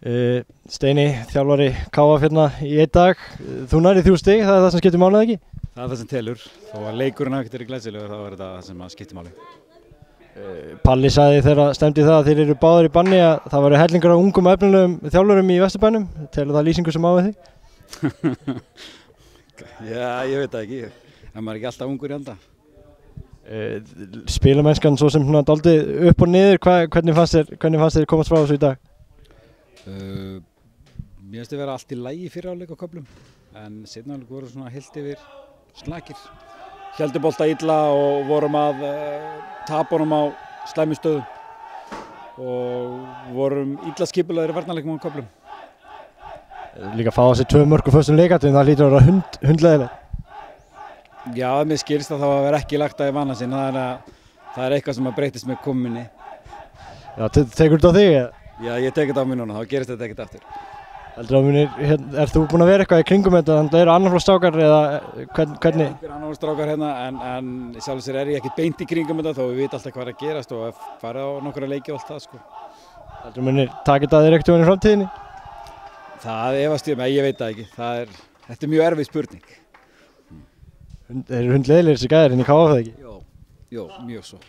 Steini, þjálfari KF hérna í einn dag. Þú nærði 3 stig, það er það sem skiptir máli, eða ekki? Það er það sem telur. Þó að leikurinn hafi ekkert verið glæsilegur, þá er þetta það sem skiptir máli. Palli sagði þegar stemdi það að þeir eru báðir í banni að það væri hellingur af ungum og efnilegum þjálfurum í Vesturbænum. Telur það lýsingu sem á við þig? Já, ég veit það ekki. En maður er ekki alltaf ungur í anda. Spilamennskan svo sem dálítið upp og niður, hvernig fannst þér komast frá þessu í dag? Mér finnst þið vera allt í lagi fyrir áleik á köflum, en seinni áleik voru svona heilt yfir slakir. Héldu bolta illa og vorum að tapa honum á slæmu stöðum og vorum illa skipulagðir í varnarleikum á köflum. Líka að fá þessi 2 mörk á föstum leikatriðum, það hlýtur að vera hundleiðilegt. Já, mér skilst að það var að vera ekki lagt að í vana sinn, það er eitthvað sem að breytist með kominni. Já, tekur þetta á þig? Já, ég tek þetta á mig núna, þá gerist þetta ekkert aftur. Er þú búinn að vera eitthvað í kringum þetta, þannig að eru annarflokksstrákar eða hvernig? Það er annarflokksstrákar hérna, en sjálf sér er ég ekkert beint í kringum þetta, þó við veit alltaf hvað er að gerast og fara á nokkra leiki og allt það, sko. Heldur munir taka þetta að þér ekkert í framtíðinni? Það efast ég veit það ekki. Þetta er mjög erfið spurning. Þeir eru hundleiðilegir þessi gæðir hérna í KF, eða ekki? Jó, mjög svo.